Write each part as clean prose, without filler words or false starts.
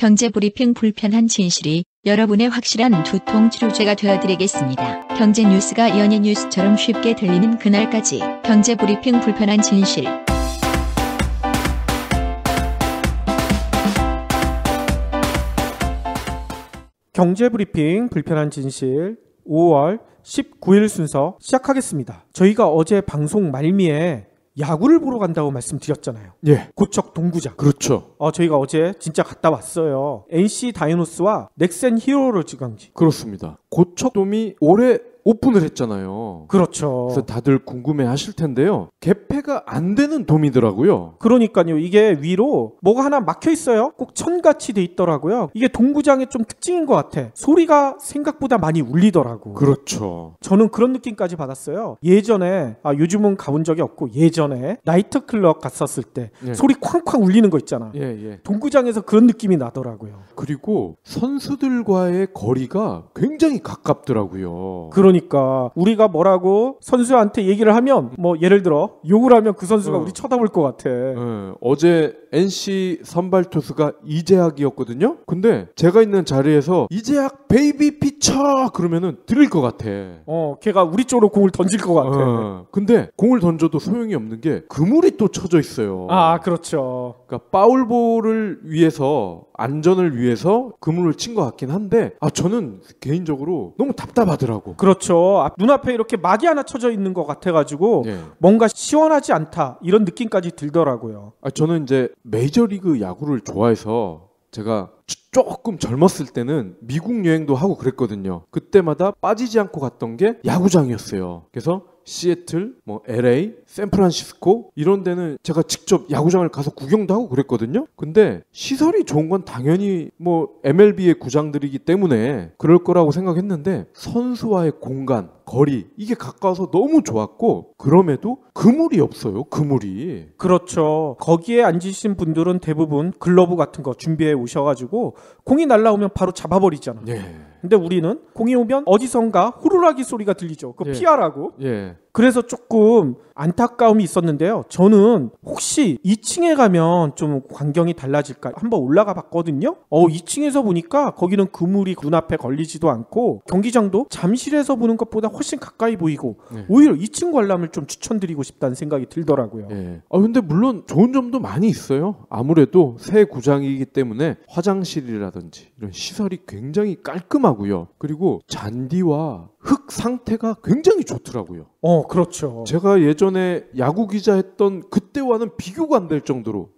경제브리핑 불편한 진실이 여러분의 확실한 두통 치료제가 되어드리겠습니다. 경제 뉴스가 연예 뉴스처럼 쉽게 들리는 그날까지 경제브리핑 불편한 진실. 경제브리핑 불편한 진실 5월 19일 순서 시작하겠습니다. 저희가 어제 방송 말미에 야구를 보러 간다고 말씀드렸잖아요. 예. 고척 동구장. 그렇죠. 저희가 어제 진짜 갔다 왔어요. NC 다이노스와 넥센 히어로즈 경기. 그렇습니다. 고척돔이 올해 오픈을 했잖아요. 그렇죠. 그래서 다들 궁금해 하실 텐데요. 개폐가 안 되는 돔이더라고요. 그러니까요. 이게 위로 뭐가 하나 막혀 있어요. 꼭 천같이 돼 있더라고요. 이게 동구장의 좀 특징인 것 같아. 소리가 생각보다 많이 울리더라고. 그렇죠. 저는 그런 느낌까지 받았어요. 예전에 요즘은 가본 적이 없고 예전에 나이트클럽 갔었을 때 예. 소리 쾅쾅 울리는 거 있잖아. 예. 동구장에서 그런 느낌이 나더라고요. 그리고 선수들과의 거리가 굉장히 가깝더라고요. 그러니까 우리가 뭐라고 선수한테 얘기를 하면 뭐 예를 들어 욕을 하면 그 선수가 우리 쳐다볼 것 같아. 어제 NC 선발 투수가 이재학이었거든요. 근데 제가 있는 자리에서 이재학 베이비 피쳐 그러면은 들을 것 같아. 걔가 우리 쪽으로 공을 던질 것 같아. 근데 공을 던져도 소용이 없는 게 그물이 또 쳐져 있어요. 그렇죠. 그러니까 파울볼을 위해서 안전을 위해서 그물을 친 것 같긴 한데 저는 개인적으로 너무 답답하더라고. 그렇죠. 눈앞에 이렇게 막이 하나 쳐져 있는 것 같아가지고 뭔가 시원하지 않다 이런 느낌까지 들더라고요. 저는 이제 메이저리그 야구를 좋아해서 제가 조금 젊었을 때는 미국 여행도 하고 그랬거든요. 그때마다 빠지지 않고 갔던 게 야구장이었어요. 그래서 시애틀, LA, 샌프란시스코 이런 데는 제가 직접 야구장을 가서 구경도 하고 그랬거든요. 근데 시설이 좋은 건 당연히 MLB의 구장들이기 때문에 그럴 거라고 생각했는데 선수와의 공간, 거리 이게 가까워서 너무 좋았고 그럼에도 그물이 없어요. 그물이. 그렇죠. 거기에 앉으신 분들은 대부분 글러브 같은 거 준비해 오셔가지고 공이 날라오면 바로 잡아버리잖아. 근데 우리는 공이 오면 어디선가 호루라기 소리가 들리죠. 그거 피하라고. 그래서 조금 안타까움이 있었는데요. 저는 혹시 2층에 가면 좀 광경이 달라질까 한번 올라가 봤거든요. 2층에서 보니까 거기는 그물이 눈앞에 걸리지도 않고 경기장도 잠실에서 보는 것보다 훨씬 가까이 보이고 오히려 2층 관람을 좀 추천드리고 싶다는 생각이 들더라고요. 근데 물론 좋은 점도 많이 있어요. 아무래도 새 구장이기 때문에 화장실이라든지 이런 시설이 굉장히 깔끔하고요. 그리고 잔디와 흙 상태가 굉장히 좋더라고요. 그렇죠. 제가 예전에 야구 기자 했던 그때와는 비교가 안 될 정도로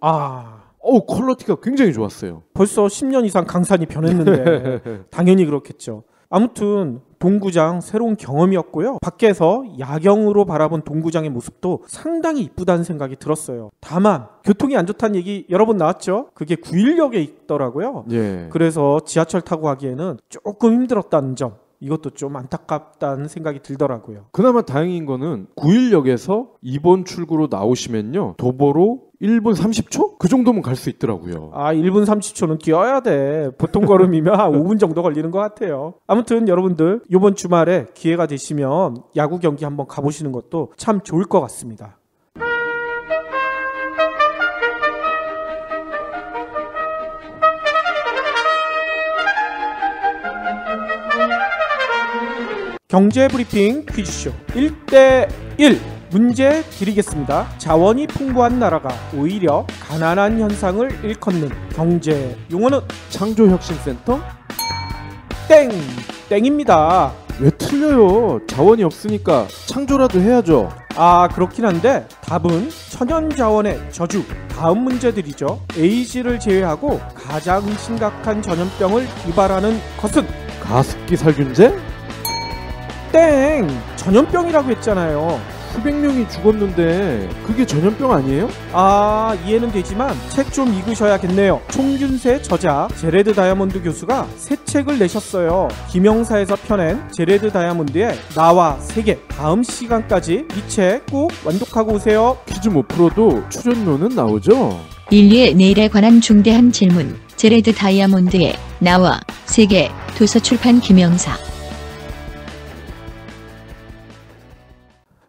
퀄리티가 굉장히 좋았어요. 벌써 10년 이상 강산이 변했는데 당연히 그렇겠죠. 아무튼 동구장 새로운 경험이었고요. 밖에서 야경으로 바라본 동구장의 모습도 상당히 이쁘다는 생각이 들었어요. 다만 교통이 안 좋다는 얘기 여러 번 나왔죠. 그게 구일역에 있더라고요. 그래서 지하철 타고 가기에는 조금 힘들었다는 점, 이것도 좀 안타깝다는 생각이 들더라고요. 그나마 다행인 거는 구일역에서 2번 출구로 나오시면요 도보로 1분 30초? 그 정도면 갈 수 있더라고요. 1분 30초는 뛰어야 돼. 보통 걸음이면 한 5분 정도 걸리는 것 같아요. 아무튼 여러분들 이번 주말에 기회가 되시면 야구 경기 한번 가보시는 것도 참 좋을 것 같습니다. 경제브리핑 퀴즈쇼 1대1 문제 드리겠습니다. 자원이 풍부한 나라가 오히려 가난한 현상을 일컫는 경제 용어는 창조혁신센터? 땡입니다. 왜 틀려요? 자원이 없으니까 창조라도 해야죠. 그렇긴 한데 답은 천연자원의 저주. 다음 문제들이죠. 에이즈를 제외하고 가장 심각한 전염병을 유발하는 것은? 가습기 살균제? 땡! 전염병이라고 했잖아요. 수백 명이 죽었는데 그게 전염병 아니에요? 이해는 되지만 책 좀 읽으셔야겠네요. 총균세 저자 제레드 다이아몬드 교수가 새 책을 내셨어요. 김영사에서 펴낸 제레드 다이아몬드의 나와 세계. 다음 시간까지 이 책 꼭 완독하고 오세요. 퀴즈 못 풀어도 출연료는 나오죠? 인류의 내일에 관한 중대한 질문. 제레드 다이아몬드의 나와 세계. 도서출판 김영사.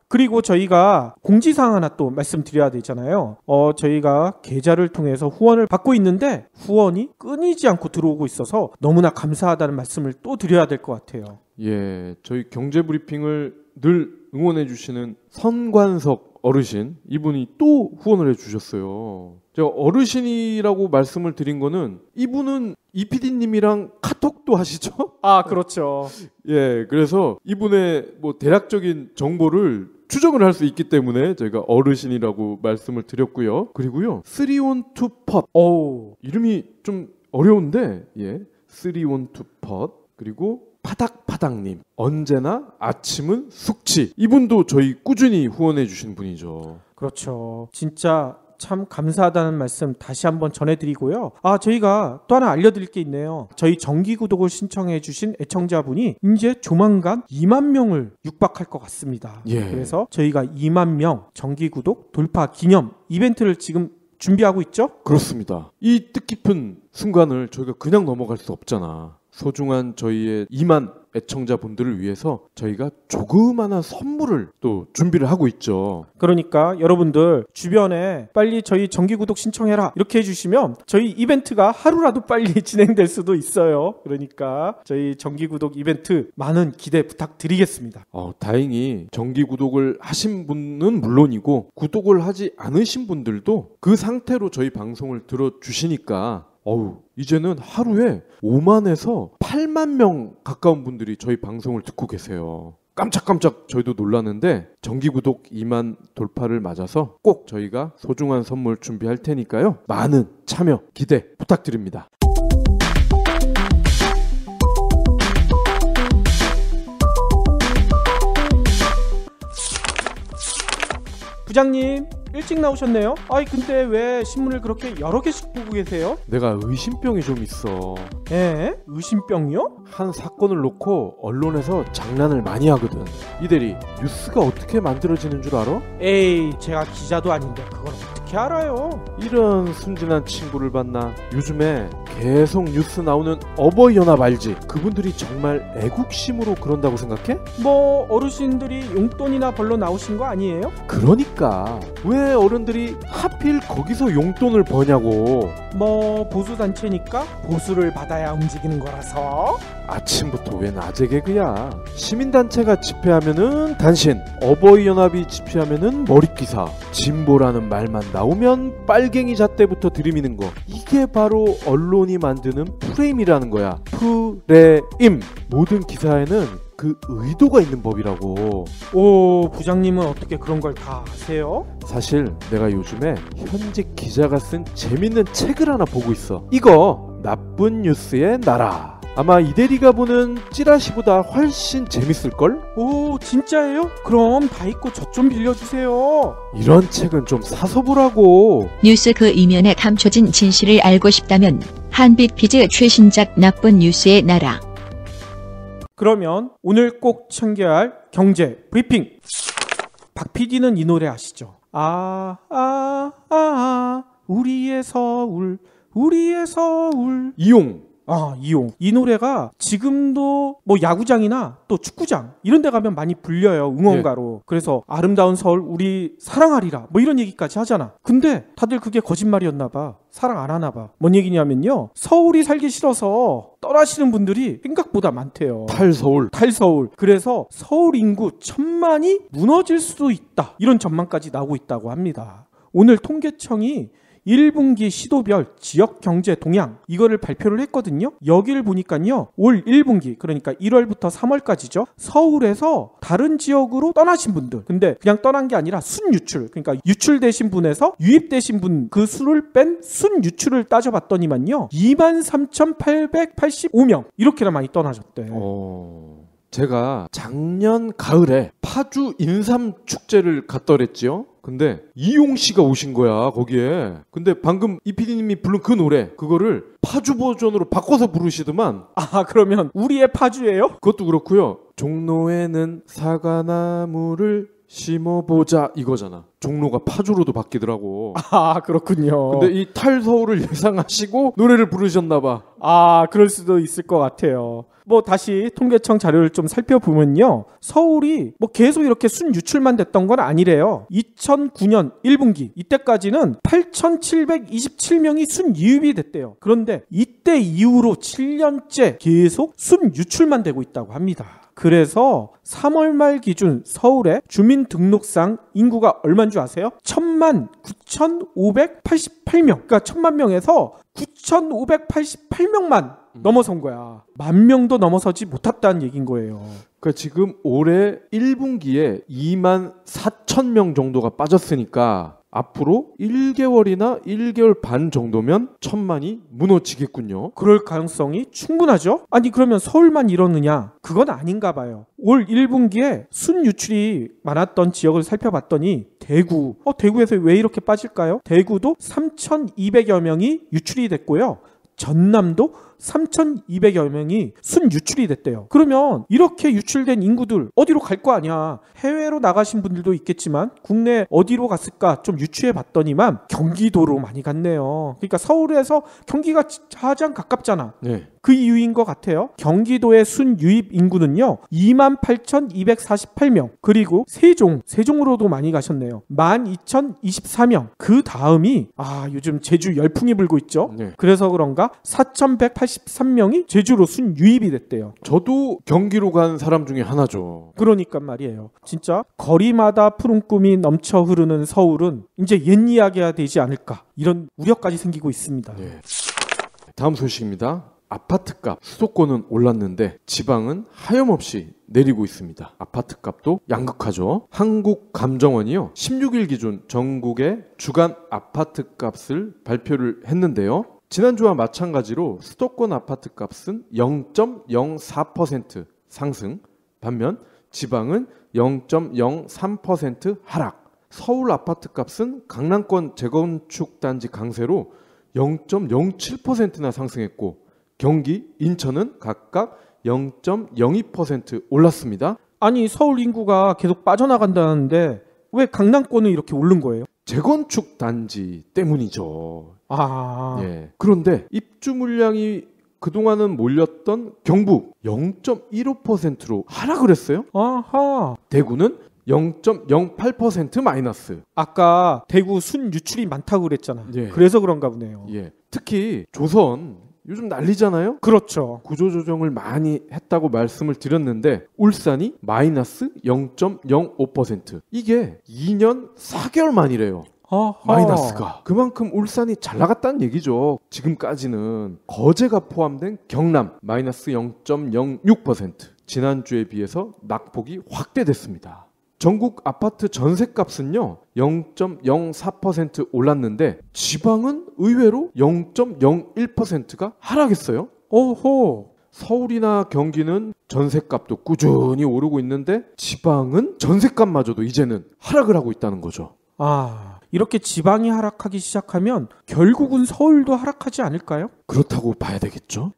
그리고 저희가 공지사항 하나 또 말씀드려야 되잖아요. 저희가 계좌를 통해서 후원을 받고 있는데 후원이 끊이지 않고 들어오고 있어서 너무나 감사하다는 말씀을 또 드려야 될 것 같아요. 예, 저희 경제 브리핑을 늘 응원해 주시는 선관석 어르신, 이분이 또 후원을 해주셨어요. 제가 어르신이라고 말씀을 드린 거는 이분은 이 PD님이랑 카톡도 하시죠? 아, 그렇죠. 예, 그래서 이분의 뭐 대략적인 정보를 추정을 할 수 있기 때문에 저희가 어르신이라고 말씀을 드렸고요. 그리고요, 312팟. 이름이 좀 어려운데, 예, 312팟. 그리고 파닥파닥님, 언제나 아침은 숙취. 이분도 저희 꾸준히 후원해 주신 분이죠. 그렇죠. 진짜 참 감사하다는 말씀 다시 한번 전해드리고요. 저희가 또 하나 알려드릴 게 있네요. 저희 정기구독을 신청해 주신 애청자분이 이제 조만간 2만 명을 육박할 것 같습니다. 예. 그래서 저희가 2만 명 정기구독 돌파 기념 이벤트를 지금 준비하고 있죠? 그렇습니다. 이 뜻깊은 순간을 저희가 그냥 넘어갈 수 없잖아. 소중한 저희의 2만 애청자분들을 위해서 저희가 조그마한 선물을 또 준비를 하고 있죠. 그러니까 여러분들 주변에 빨리 저희 정기구독 신청해라 이렇게 해주시면 저희 이벤트가 하루라도 빨리 진행될 수도 있어요. 그러니까 저희 정기구독 이벤트 많은 기대 부탁드리겠습니다. 다행히 정기구독을 하신 분은 물론이고 구독을 하지 않으신 분들도 그 상태로 저희 방송을 들어주시니까 이제는 하루에 5만에서 8만 명 가까운 분들이 저희 방송을 듣고 계세요. 깜짝깜짝 저희도 놀랐는데 정기구독 2만 돌파를 맞아서 꼭 저희가 소중한 선물 준비할 테니까요. 많은 참여 기대 부탁드립니다. 부장님 일찍 나오셨네요. 근데 왜 신문을 그렇게 여러 개씩 보고 계세요? 내가 의심병이 좀 있어. 의심병이요? 한 사건을 놓고 언론에서 장난을 많이 하거든. 이 대리, 뉴스가 어떻게 만들어지는 줄 알아? 에이, 제가 기자도 아닌데 그걸 어떻게 알아요? 이런 순진한 친구를 봤나? 요즘에 계속 뉴스 나오는 어버이연합 알지? 그분들이 정말 애국심으로 그런다고 생각해? 뭐 어르신들이 용돈이나 벌러 나오신 거 아니에요? 그러니까 왜 어른들이 하필 거기서 용돈을 버냐고. 뭐 보수단체니까 보수를 받아야 움직이는 거라서. 아침부터 왜 낮에 개그야? 시민단체가 집회하면은 단신, 어버이연합이 집회하면은 머릿기사, 진보라는 말만 나오면 빨갱이 잣대부터 들이미는 거. 이게 바로 언론이 만드는 프레임이라는 거야. 프레임. 모든 기사에는 그 의도가 있는 법이라고. 부장님은 어떻게 그런 걸 다 아세요? 사실 내가 요즘에 현직 기자가 쓴 재밌는 책을 하나 보고 있어. 이거 나쁜 뉴스의 나라. 아마 이대리가 보는 찌라시보다 훨씬 재밌을걸? 진짜예요? 그럼 다 읽고 저 좀 빌려주세요. 이런 책은 좀 사서 보라고. 뉴스 그 이면에 감춰진 진실을 알고 싶다면 한빛피즈 최신작 나쁜 뉴스의 나라. 그러면 오늘 꼭 챙겨야 할 경제 브리핑. 박 PD는 이 노래 아시죠? 우리의 서울, 우리의 서울. 이용. 이용. 이 노래가 지금도 뭐 야구장이나 또 축구장 이런 데 가면 많이 불려요. 응원가로. 그래서 아름다운 서울 우리 사랑하리라 뭐 이런 얘기까지 하잖아. 근데 다들 그게 거짓말이었나 봐. 사랑 안 하나 봐. 뭔 얘기냐면요, 서울이 살기 싫어서 떠나시는 분들이 생각보다 많대요. 탈서울. 그래서 서울 인구 1000만이 무너질 수도 있다, 이런 전망까지 나오고 있다고 합니다. 오늘 통계청이 1분기 시도별 지역 경제 동향 이거를 발표를 했거든요. 여기를 보니까요, 올 1분기 그러니까 1월부터 3월까지죠. 서울에서 다른 지역으로 떠나신 분들, 근데 그냥 떠난 게 아니라 순유출, 그러니까 유출되신 분에서 유입되신 분 그 수를 뺀 순유출을 따져봤더니만요 23,885명 이렇게나 많이 떠나셨대. 제가 작년 가을에 파주 인삼 축제를 갔더랬지요. 근데 이용 씨가 오신 거야 거기에. 근데 방금 이 PD님이 부른 그 노래, 그거를 파주 버전으로 바꿔서 부르시더만. 그러면 우리의 파주예요? 그것도 그렇고요. 종로에는 사과나무를 심어보자 이거잖아. 종로가 파주로도 바뀌더라고. 아, 그렇군요. 근데 이 탈서울을 예상하시고 노래를 부르셨나 봐. 아, 그럴 수도 있을 것 같아요. 뭐 다시 통계청 자료를 좀 살펴보면요. 서울이 뭐 계속 이렇게 순유출만 됐던 건 아니래요. 2009년 1분기 이때까지는 8,727명이 순이입이 됐대요. 그런데 이때 이후로 7년째 계속 순유출만 되고 있다고 합니다. 그래서 3월 말 기준 서울의 주민등록상 인구가 얼마인 줄 아세요? 19,588명. 그러니까 1,000만 명에서 9,588명만 넘어선 거야. 10,000명도 넘어서지 못했다는 얘기인 거예요. 그러니까 지금 올해 1분기에 24,000명 정도가 빠졌으니까 앞으로 1개월이나 1개월 반 정도면 1,000만이 무너지겠군요. 그럴 가능성이 충분하죠? 아니 그러면 서울만 이러느냐? 그건 아닌가 봐요. 올 1분기에 순유출이 많았던 지역을 살펴봤더니 대구에서 왜 이렇게 빠질까요? 대구도 3,200여 명이 유출이 됐고요. 전남도 3,200여 명이 순유출이 됐대요. 그러면 이렇게 유출된 인구들 어디로 갈 거 아니야. 해외로 나가신 분들도 있겠지만 국내 어디로 갔을까 좀 유추해 봤더니만 경기도로 많이 갔네요. 그러니까 서울에서 경기가 가장 가깝잖아. 네. 그 이유인 것 같아요. 경기도의 순유입 인구는요 28,248명. 그리고 세종으로도 많이 가셨네요. 12,024명. 그 다음이 요즘 제주 열풍이 불고 있죠. 네. 그래서 그런가 4,183명이 제주로 순유입이 됐대요. 저도 경기로 간 사람 중에 하나죠. 그러니까 말이에요. 진짜 거리마다 푸른 꿈이 넘쳐 흐르는 서울은 이제 옛 이야기가 되지 않을까 이런 우려까지 생기고 있습니다. 네. 다음 소식입니다. 아파트값 수도권은 올랐는데 지방은 하염없이 내리고 있습니다. 아파트값도 양극화죠. 한국감정원이요 16일 기준 전국의 주간 아파트값을 발표를 했는데요. 지난주와 마찬가지로 수도권 아파트값은 0.04% 상승, 반면 지방은 0.03% 하락. 서울 아파트값은 강남권 재건축 단지 강세로 0.07%나 상승했고 경기, 인천은 각각 0.02% 올랐습니다. 아니 서울 인구가 계속 빠져나간다는데 왜 강남권은 이렇게 오른 거예요? 재건축 단지 때문이죠. 예. 그런데 입주 물량이 그동안은 몰렸던 경북 0.15%로 하락을 했어요. 아하. 대구는 0.08% 마이너스. 아까 대구 순유출이 많다고 그랬잖아. 예. 그래서 그런가 보네요. 예. 특히 조선 요즘 난리잖아요. 그렇죠. 구조조정을 많이 했다고 말씀을 드렸는데 울산이 마이너스 0.05%. 이게 2년 4개월 만이래요. 아하. 마이너스가. 그만큼 울산이 잘 나갔다는 얘기죠. 지금까지는 거제가 포함된 경남 마이너스 0.06%. 지난주에 비해서 낙폭이 확대됐습니다. 전국 아파트 전셋값은요 0.04% 올랐는데 지방은 의외로 0.01%가 하락했어요. 오호. 서울이나 경기는 전셋값도 꾸준히 오르고 있는데 지방은 전셋값마저도 이제는 하락을 하고 있다는 거죠. 이렇게 지방이 하락하기 시작하면 결국은 서울도 하락하지 않을까요? 그렇다고 봐야 되겠죠.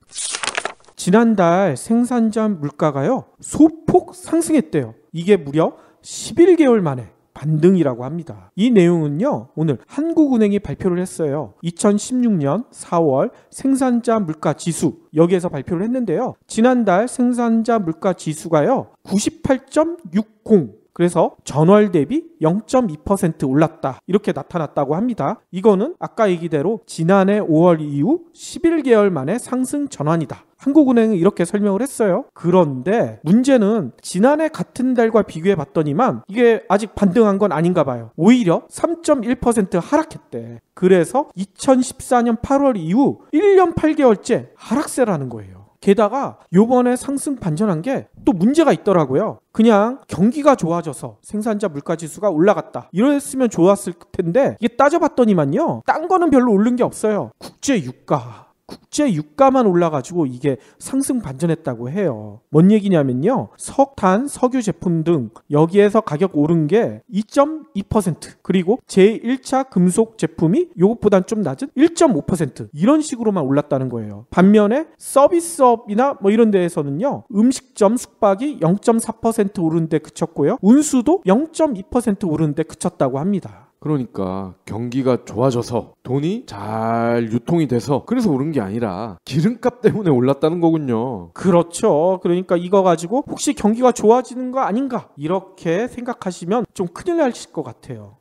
지난달 생산자 물가가요 소폭 상승했대요. 이게 무려 11개월 만에 반등이라고 합니다. 이 내용은요 오늘 한국은행이 발표를 했어요. 2016년 4월 생산자 물가 지수 여기에서 발표를 했는데요. 지난달 생산자 물가 지수가요 98.60 그래서 전월 대비 0.2% 올랐다. 이렇게 나타났다고 합니다. 이거는 아까 얘기대로 지난해 5월 이후 11개월 만에 상승 전환이다. 한국은행은 이렇게 설명을 했어요. 그런데 문제는 지난해 같은 달과 비교해 봤더니만 이게 아직 반등한 건 아닌가 봐요. 오히려 3.1% 하락했대. 그래서 2014년 8월 이후 1년 8개월째 하락세라는 거예요. 게다가 요번에 상승 반전한 게 또 문제가 있더라고요. 그냥 경기가 좋아져서 생산자 물가지수가 올라갔다. 이랬으면 좋았을 텐데 이게 따져봤더니만요. 딴 거는 별로 오른 게 없어요. 국제 유가, 국제 유가만 올라가지고 이게 상승 반전했다고 해요. 뭔 얘기냐면요. 석탄, 석유 제품 등 여기에서 가격 오른 게 2.2%, 그리고 제1차 금속 제품이 요것보단 좀 낮은 1.5% 이런 식으로만 올랐다는 거예요. 반면에 서비스업이나 뭐 이런 데에서는요. 음식점, 숙박이 0.4% 오른 데 그쳤고요. 운수도 0.2% 오른 데 그쳤다고 합니다. 그러니까 경기가 좋아져서 돈이 잘 유통이 돼서 그래서 오른 게 아니라 기름값 때문에 올랐다는 거군요. 그렇죠. 그러니까 이거 가지고 혹시 경기가 좋아지는 거 아닌가 이렇게 생각하시면 좀 큰일 나실 것 같아요.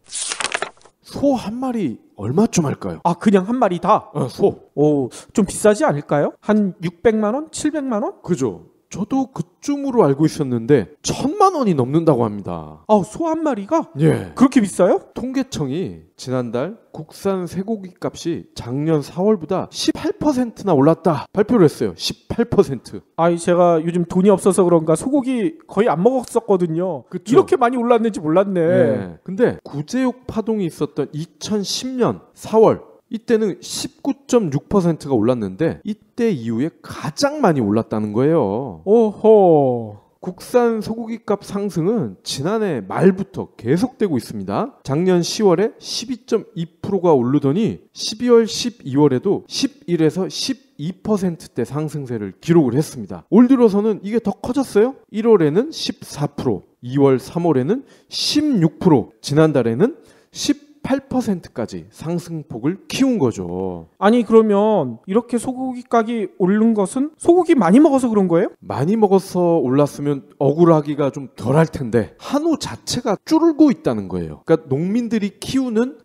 소 한 마리 얼마쯤 할까요? 아, 그냥 한 마리 다? 소. 오, 좀 비싸지 않을까요? 한 600만 원? 700만 원? 그죠. 저도 그쯤으로 알고 있었는데 1,000만 원이 넘는다고 합니다. 아, 소 한 마리가? 예. 그렇게 비싸요? 통계청이 지난달 국산 쇠고기 값이 작년 4월보다 18%나 올랐다 발표를 했어요. 18%. 아니, 제가 요즘 돈이 없어서 그런가 소고기 거의 안 먹었었거든요. 그쵸? 이렇게 많이 올랐는지 몰랐네. 예. 근데 구제욕 파동이 있었던 2010년 4월 이때는 19.6%가 올랐는데 이때 이후에 가장 많이 올랐다는 거예요. 오호. 국산 소고기 값 상승은 지난해 말부터 계속되고 있습니다. 작년 10월에 12.2%가 오르더니 12월, 12월에도 11에서 12%대 상승세를 기록을 했습니다. 올 들어서는 이게 더 커졌어요. 1월에는 14%, 2월, 3월에는 16%, 지난달에는 18%까지 상승폭을 키운 거죠. 아니, 그러면 이렇게 소고기 가격이 오른 것은 소고기 많이 먹어서 그런 거예요? 많이 먹어서 올랐으면 억울하기가 좀 덜할 텐데 한우 자체가 줄고 있다는 거예요. 그러니까 농민들이 키우는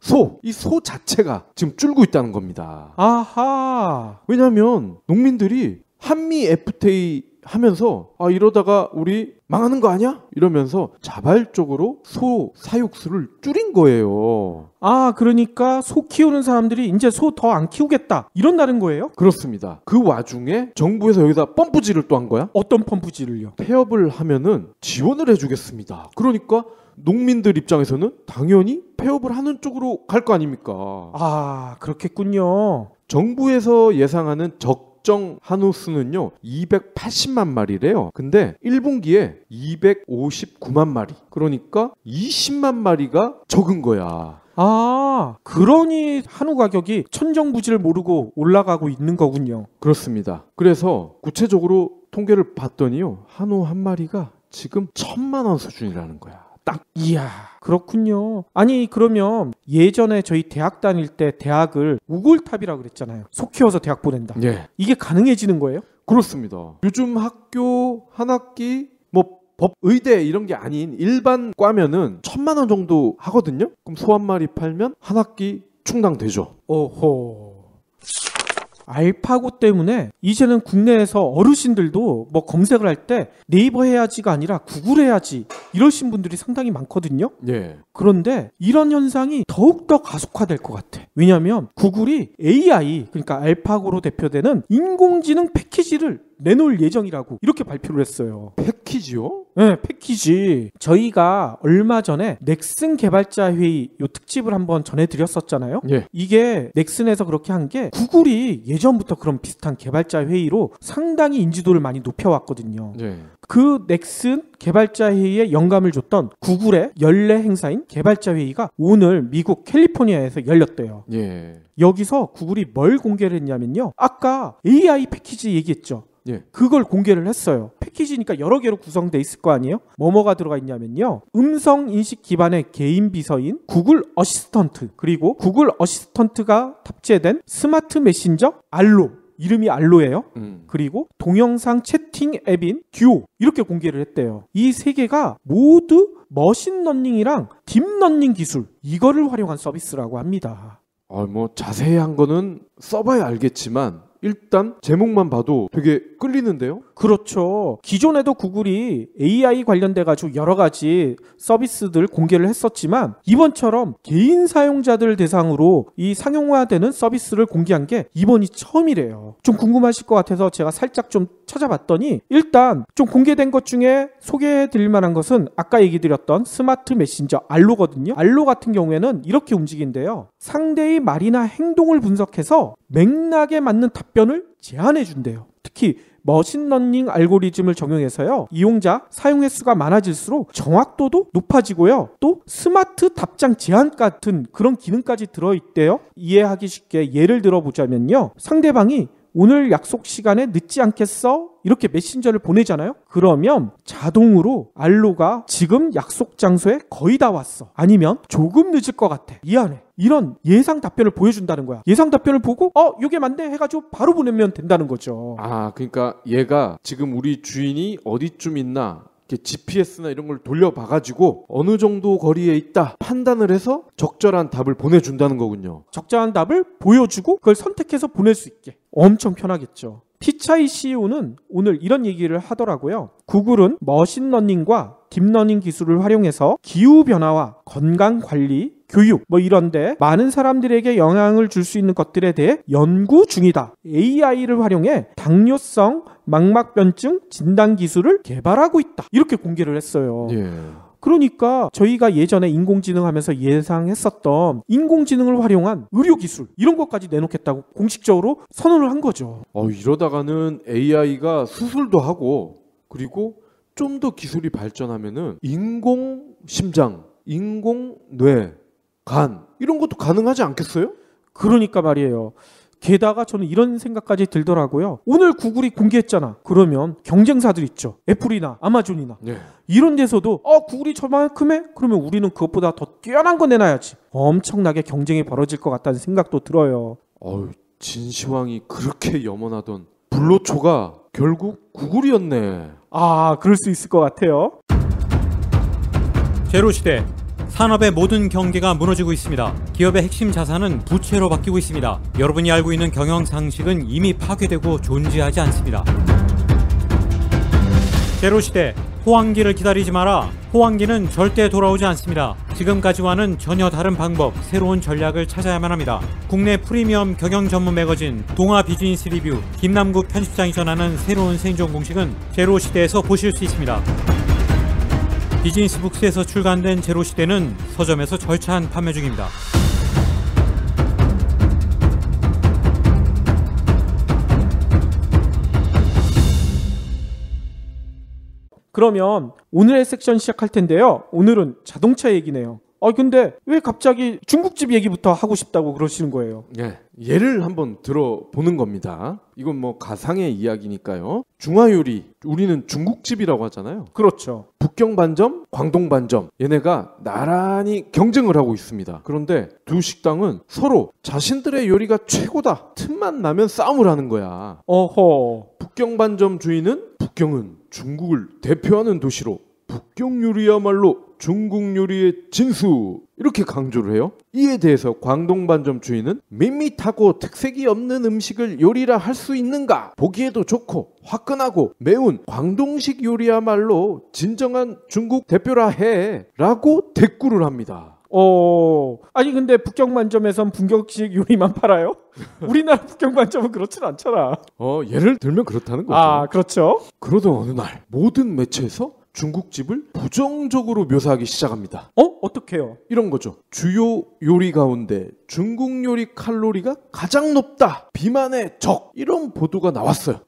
이 소 자체가 지금 줄고 있다는 겁니다. 아하. 왜냐하면 농민들이 한미 FTA 하면서 이러다가 우리 망하는 거 아니야? 이러면서 자발적으로 소 사육수를 줄인 거예요. 아, 그러니까 소 키우는 사람들이 이제 소 더 안 키우겠다 이런다는 거예요? 그렇습니다. 그 와중에 정부에서 여기다 펌프질을 또 한 거야? 어떤 펌프질을요? 폐업을 하면은 지원을 해주겠습니다. 그러니까 농민들 입장에서는 당연히 폐업을 하는 쪽으로 갈 거 아닙니까? 아, 그렇겠군요. 정부에서 예상하는 적정 한우 수는요 280만 마리래요. 근데 1분기에 259만 마리, 그러니까 20만 마리가 적은 거야. 아, 그러니 한우 가격이 천정부지를 모르고 올라가고 있는 거군요. 그렇습니다. 그래서 구체적으로 통계를 봤더니요 한우 한 마리가 지금 1,000만 원 수준이라는 거야. 딱. 이야, 그렇군요. 아니, 그러면 예전에 저희 대학 다닐 때 대학을 우골탑이라고 그랬잖아요. 소 키워서 대학 보낸다. 예. 이게 가능해지는 거예요? 그렇습니다. 요즘 학교 한 학기 법, 의대 이런 게 아닌 일반 과면은 1,000만 원 정도 하거든요. 그럼 소 한 마리 팔면 한 학기 충당되죠. 오호. 알파고 때문에 이제는 국내에서 어르신들도 뭐 검색을 할 때 네이버 해야지가 아니라 구글 해야지 이러신 분들이 상당히 많거든요. 예. 그런데 이런 현상이 더욱더 가속화될 것 같아. 왜냐하면 구글이 AI, 그러니까 알파고로 대표되는 인공지능 패키지를 내놓을 예정이라고 이렇게 발표를 했어요. 패키지요? 네, 패키지. 저희가 얼마 전에 넥슨 개발자 회의 요 특집을 한번 전해드렸었잖아요. 예. 이게 넥슨에서 그렇게 한 게 구글이 예전부터 그런 비슷한 개발자 회의로 상당히 인지도를 많이 높여왔거든요. 예. 그 넥슨 개발자 회의에 영감을 줬던 구글의 연례 행사인 개발자 회의가 오늘 미국 캘리포니아에서 열렸대요. 예. 여기서 구글이 뭘 공개를 했냐면요. 아까 AI 패키지 얘기했죠. 예. 그걸 공개를 했어요. 패키지니까 여러 개로 구성돼 있을 거 아니에요? 뭐가 들어가 있냐면요. 음성 인식 기반의 개인 비서인 구글 어시스턴트, 그리고 구글 어시스턴트가 탑재된 스마트 메신저 알로, 이름이 알로예요. 그리고 동영상 채팅 앱인 듀오, 이렇게 공개를 했대요. 이 세 개가 모두 머신러닝이랑 딥러닝 기술, 이거를 활용한 서비스라고 합니다. 뭐 자세한 거는 써봐야 알겠지만 일단 제목만 봐도 되게 끌리는데요? 그렇죠. 기존에도 구글이 AI 관련돼 가지고 여러 가지 서비스들 공개를 했었지만 이번처럼 개인 사용자들 대상으로 이 상용화되는 서비스를 공개한 게 이번이 처음이래요. 좀 궁금하실 것 같아서 제가 살짝 좀 찾아봤더니 일단 좀 공개된 것 중에 소개해 드릴 만한 것은 아까 얘기 드렸던 스마트 메신저 알로거든요. 알로 같은 경우에는 이렇게 움직인대요. 상대의 말이나 행동을 분석해서 맥락에 맞는 답변을 제안해 준대요. 특히 머신러닝 알고리즘을 적용해서요. 이용자 사용 횟수가 많아질수록 정확도도 높아지고요. 또 스마트 답장 제안 같은 그런 기능까지 들어있대요. 이해하기 쉽게 예를 들어보자면요. 상대방이 오늘 약속 시간에 늦지 않겠어? 이렇게 메신저를 보내잖아요. 그러면 자동으로 알로가 지금 약속 장소에 거의 다 왔어. 아니면 조금 늦을 것 같아. 미안해. 이런 예상 답변을 보여준다는 거야. 예상 답변을 보고 이게 맞네 해가지고 바로 보내면 된다는 거죠. 아, 그러니까 얘가 지금 우리 주인이 어디쯤 있나 GPS나 이런 걸 돌려봐가지고 어느 정도 거리에 있다 판단을 해서 적절한 답을 보내준다는 거군요. 적절한 답을 보여주고 그걸 선택해서 보낼 수 있게. 엄청 편하겠죠. 피차이 CEO는 오늘 이런 얘기를 하더라고요. 구글은 머신러닝과 딥러닝 기술을 활용해서 기후변화와 건강관리, 교육 이런데 많은 사람들에게 영향을 줄 수 있는 것들에 대해 연구 중이다. AI를 활용해 당뇨성 망막변증 진단 기술을 개발하고 있다. 이렇게 공개를 했어요. 예. 그러니까 저희가 예전에 인공지능 하면서 예상했었던 인공지능을 활용한 의료기술 이런 것까지 내놓겠다고 공식적으로 선언을 한 거죠. 이러다가는 AI가 수술도 하고 그리고 좀 더 기술이 발전하면은 인공심장, 인공뇌, 간 이런 것도 가능하지 않겠어요? 그러니까 말이에요. 게다가 저는 이런 생각까지 들더라고요. 오늘 구글이 공개했잖아. 그러면 경쟁사들 있죠. 애플이나 아마존이나 네. 이런 데서도 구글이 저만큼 해? 그러면 우리는 그것보다 더 뛰어난 거 내놔야지. 엄청나게 경쟁이 벌어질 것 같다는 생각도 들어요. 진시황이 그렇게 염원하던 불로초가 결국 구글이었네. 그럴 수 있을 것 같아요. 제로시대. 산업의 모든 경계가 무너지고 있습니다. 기업의 핵심 자산은 부채로 바뀌고 있습니다. 여러분이 알고 있는 경영 상식은 이미 파괴되고 존재하지 않습니다. 제로시대. 호황기를 기다리지 마라. 호황기는 절대 돌아오지 않습니다. 지금까지와는 전혀 다른 방법, 새로운 전략을 찾아야만 합니다. 국내 프리미엄 경영 전문 매거진 동아 비즈니스 리뷰 김남국 편집장이 전하는 새로운 생존 공식은 제로시대에서 보실 수 있습니다. 비즈니스북스에서 출간된 제로시대는 서점에서 절찬 판매 중입니다. 그러면 오늘의 섹션 시작할 텐데요. 오늘은 자동차 얘기네요. 근데 왜 갑자기 중국집 얘기부터 하고 싶다고 그러시는 거예요? 네, 예를 한번 들어보는 겁니다. 이건 가상의 이야기니까요. 중화요리, 우리는 중국집이라고 하잖아요. 그렇죠. 북경반점, 광동반점 얘네가 나란히 경쟁을 하고 있습니다. 그런데 두 식당은 서로 자신들의 요리가 최고다 틈만 나면 싸움을 하는 거야. 어허. 북경반점 주인은 북경은 중국을 대표하는 도시로 북경 요리야말로 중국 요리의 진수 이렇게 강조를 해요. 이에 대해서 광동반점 주인은 밋밋하고 특색이 없는 음식을 요리라 할 수 있는가? 보기에도 좋고 화끈하고 매운 광동식 요리야말로 진정한 중국 대표라 해 라고 대꾸를 합니다. 아니 근데 북경반점에선 북경식 요리만 팔아요? 우리나라 북경반점은 그렇진 않잖아. 예를 들면 그렇다는 거죠. 그렇죠. 그러던 어느 날 모든 매체에서 중국집을 부정적으로 묘사하기 시작합니다. 어떡해요? 이런 거죠. 주요 요리 가운데 중국 요리 칼로리가 가장 높다. 비만의 적. 이런 보도가 나왔어요.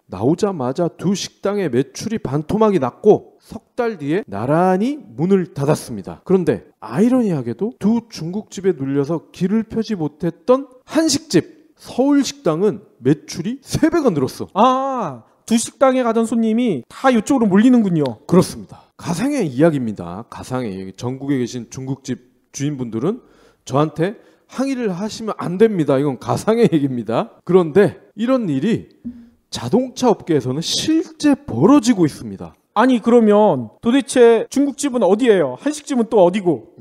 나오자마자 두 식당의 매출이 반토막이 났고 석 달 뒤에 나란히 문을 닫았습니다. 그런데 아이러니하게도 두 중국집에 눌려서 길을 펴지 못했던 한식집 서울식당은 매출이 3배가 늘었어. 두 식당에 가던 손님이 다 이쪽으로 몰리는군요. 그렇습니다. 가상의 이야기입니다. 가상의 이야기. 전국에 계신 중국집 주인분들은 저한테 항의를 하시면 안 됩니다. 이건 가상의 얘기입니다. 그런데 이런 일이 자동차 업계에서는 실제 벌어지고 있습니다. 아니 그러면 도대체 중국집은 어디예요? 한식집은 또 어디고?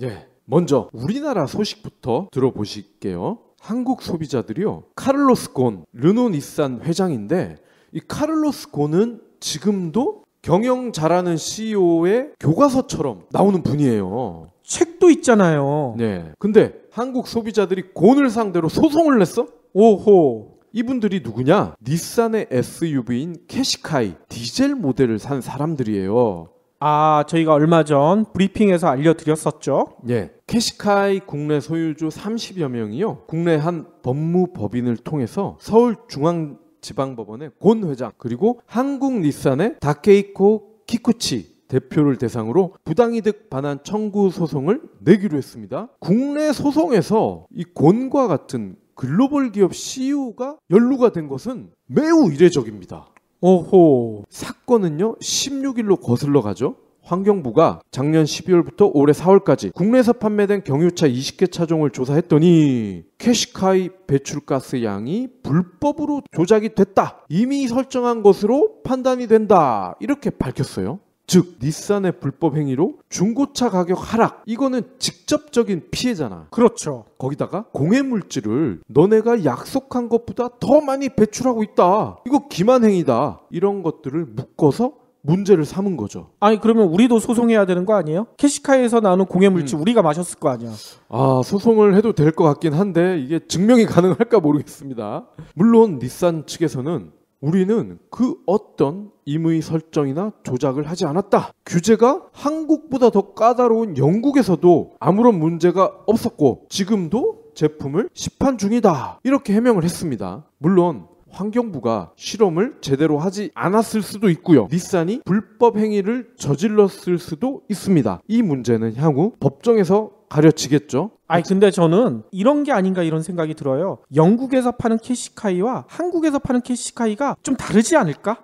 먼저 우리나라 소식부터 들어보실게요. 한국 소비자들이요. 카를로스 곤 르노 닛산 회장인데 이 카를로스 곤은 지금도 경영 잘하는 CEO의 교과서처럼 나오는 분이에요. 책도 있잖아요. 네. 근데 한국 소비자들이 곤을 상대로 소송을 냈어? 오호. 이분들이 누구냐? 닛산의 SUV인 캐시카이 디젤 모델을 산 사람들이에요. 아, 저희가 얼마 전 브리핑에서 알려드렸었죠. 예. 캐시카이 국내 소유주 30여 명이요. 국내 한 법무법인을 통해서 서울중앙지방법원의 곤 회장 그리고 한국 닛산의 다케이코 키쿠치 대표를 대상으로 부당이득 반환 청구 소송을 내기로 했습니다. 국내 소송에서 이 곤과 같은 글로벌 기업 CEO가 연루가 된 것은 매우 이례적입니다. 오호. 사건은요 16일로 거슬러 가죠. 환경부가 작년 12월부터 올해 4월까지 국내에서 판매된 경유차 20개 차종을 조사했더니 캐시카이 배출가스 양이 불법으로 조작이 됐다. 이미 설정한 것으로 판단이 된다. 이렇게 밝혔어요. 즉 닛산의 불법 행위로 중고차 가격 하락. 이거는 직접적인 피해잖아. 그렇죠. 거기다가 공해 물질을 너네가 약속한 것보다 더 많이 배출하고 있다. 이거 기만행위다. 이런 것들을 묶어서 문제를 삼은 거죠. 아니 그러면 우리도 소송해야 되는 거 아니에요? 캐시카이에서 나오는 공해물질 우리가 마셨을 거 아니야. 아, 소송을 해도 될 것 같긴 한데 이게 증명이 가능할까 모르겠습니다. 물론 닛산 측에서는 우리는 그 어떤 임의 설정이나 조작을 하지 않았다. 규제가 한국보다 더 까다로운 영국에서도 아무런 문제가 없었고 지금도 제품을 시판 중이다. 이렇게 해명을 했습니다. 물론 환경부가 실험을 제대로 하지 않았을 수도 있고요. 닛산이 불법 행위를 저질렀을 수도 있습니다. 이 문제는 향후 법정에서 가려지겠죠. 아니 근데 저는 이런 게 아닌가 이런 생각이 들어요. 영국에서 파는 캐시카이와 한국에서 파는 캐시카이가 좀 다르지 않을까?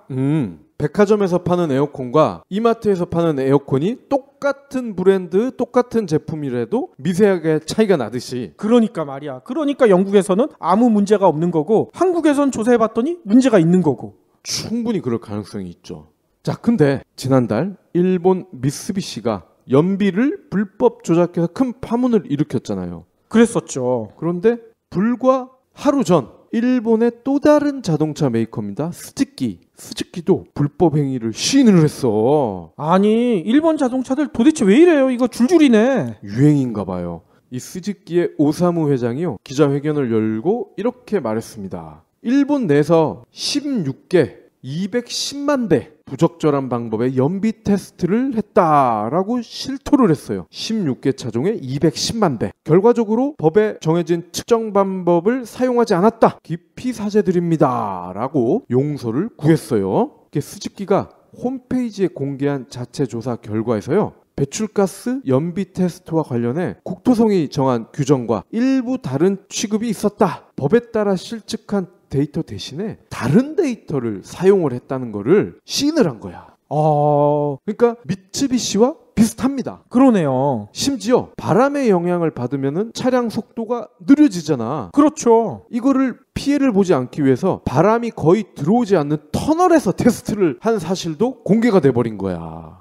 백화점에서 파는 에어컨과 이마트에서 파는 에어컨이 똑같은 브랜드, 똑같은 제품이라도 미세하게 차이가 나듯이. 그러니까 말이야. 그러니까 영국에서는 아무 문제가 없는 거고 한국에선 조사해봤더니 문제가 있는 거고. 충분히 그럴 가능성이 있죠. 자, 근데 지난달 일본 미쓰비시가 연비를 불법 조작해서 큰 파문을 일으켰잖아요. 그랬었죠. 그런데 불과 하루 전 일본의 또 다른 자동차 메이커입니다. 스즈키도 불법 행위를 시인을 했어. 아니 일본 자동차들 도대체 왜 이래요? 이거 줄줄이네. 유행인가 봐요. 이 스즈키의 오사무 회장이요 기자회견을 열고 이렇게 말했습니다. 일본 내에서 16개 210만 대 부적절한 방법의 연비 테스트를 했다라고 실토를 했어요. 16개 차종에 210만 대. 결과적으로 법에 정해진 측정 방법을 사용하지 않았다. 깊이 사죄드립니다. 라고 용서를 구했어요. 스즈키가 홈페이지에 공개한 자체 조사 결과에서요. 배출가스 연비 테스트와 관련해 국토성이 정한 규정과 일부 다른 취급이 있었다. 법에 따라 실측한 데이터 대신에 다른 데이터를 사용을 했다는 거를 시인을 한 거야. 그러니까 미츠비시와 비슷합니다. 그러네요. 심지어 바람의 영향을 받으면 차량 속도가 느려지잖아. 그렇죠. 이거를 피해를 보지 않기 위해서 바람이 거의 들어오지 않는 터널에서 테스트를 한 사실도 공개가 돼버린 거야.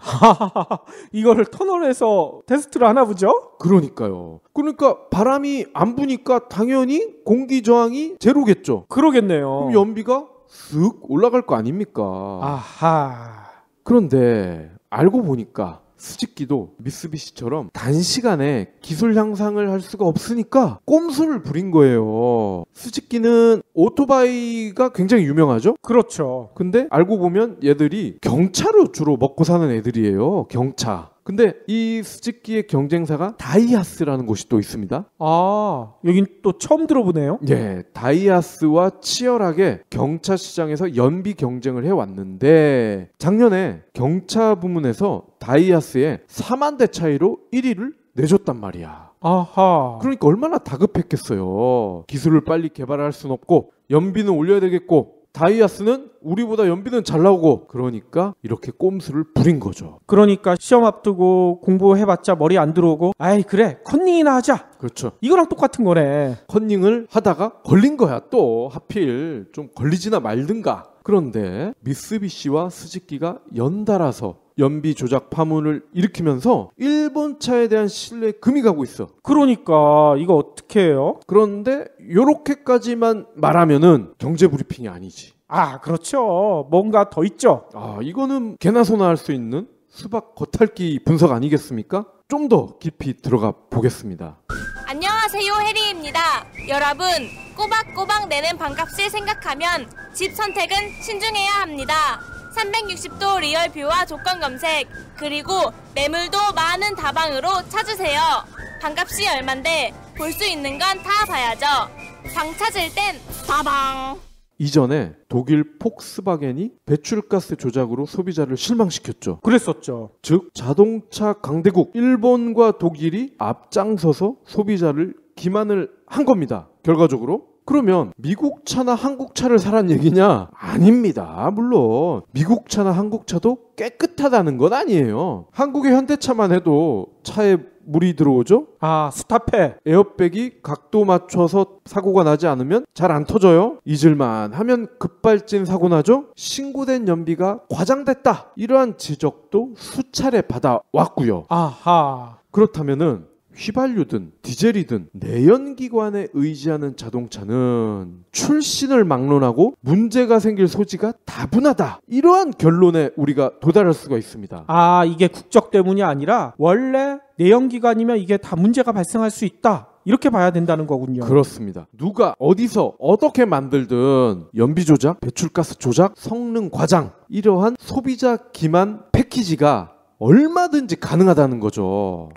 이거를 터널에서 테스트를 하나 보죠? 그러니까요. 그러니까 바람이 안 부니까 당연히 공기 저항이 제로겠죠. 그러겠네요. 그럼 연비가 쓱 올라갈 거 아닙니까? 아하. 그런데 알고 보니까 스즈키도 미쓰비시처럼 단시간에 기술 향상을 할 수가 없으니까 꼼수를 부린 거예요. 스즈키는 오토바이가 굉장히 유명하죠? 그렇죠. 근데 알고 보면 얘들이 경차로 주로 먹고 사는 애들이에요. 경차. 근데 이 스즈키의 경쟁사가 다이하스라는 곳이 또 있습니다. 아, 여긴 또 처음 들어보네요. 예, 다이하스와 치열하게 경차 시장에서 연비 경쟁을 해왔는데 작년에 경차 부문에서 다이하스에 4만 대 차이로 1위를 내줬단 말이야. 아하. 그러니까 얼마나 다급했겠어요. 기술을 빨리 개발할 순 없고 연비는 올려야 되겠고 다이하스는 우리보다 연비는 잘 나오고 그러니까 이렇게 꼼수를 부린 거죠. 그러니까 시험 앞두고 공부해봤자 머리 안 들어오고 아이 그래 컨닝이나 하자. 그렇죠. 이거랑 똑같은 거네. 컨닝을 하다가 걸린 거야. 또 하필 좀 걸리지나 말든가. 그런데 미쓰비시와 스즈키가 연달아서 연비 조작 파문을 일으키면서 일본 차에 대한 신뢰에 금이 가고 있어. 그러니까 이거 어떻게 해요? 그런데 요렇게까지만 말하면은 경제 브리핑이 아니지. 아, 그렇죠. 뭔가 더 있죠. 아, 이거는 개나 소나 할 수 있는 수박 겉핥기 분석 아니겠습니까? 좀 더 깊이 들어가 보겠습니다. 안녕하세요, 해리입니다. 여러분, 꼬박꼬박 내는 반값을 생각하면 집 선택은 신중해야 합니다. 360도 리얼뷰와 조건 검색, 그리고 매물도 많은 다방으로 찾으세요. 반값이 얼만데 볼 수 있는 건 다 봐야죠. 방 찾을 땐 다방. 이전에 독일 폭스바겐이 배출가스 조작으로 소비자를 실망시켰죠. 그랬었죠. 즉 자동차 강대국 일본과 독일이 앞장서서 소비자를 기만을 한 겁니다. 결과적으로. 그러면 미국 차나 한국 차를 사란 얘기냐? 아닙니다. 물론 미국 차나 한국 차도 깨끗하다는 건 아니에요. 한국의 현대차만 해도 차에 물이 들어오죠? 아, 스탑해. 에어백이 각도 맞춰서 사고가 나지 않으면 잘 안 터져요. 잊을만 하면 급발진 사고 나죠. 신고된 연비가 과장됐다. 이러한 지적도 수차례 받아왔고요. 아하. 그렇다면은 휘발유든 디젤이든 내연기관에 의지하는 자동차는 출신을 막론하고 문제가 생길 소지가 다분하다. 이러한 결론에 우리가 도달할 수가 있습니다. 아, 이게 국적 때문이 아니라 원래 내연기관이면 이게 다 문제가 발생할 수 있다. 이렇게 봐야 된다는 거군요. 그렇습니다. 누가 어디서 어떻게 만들든 연비 조작, 배출가스 조작, 성능 과장 이러한 소비자 기만 패키지가 얼마든지 가능하다는 거죠.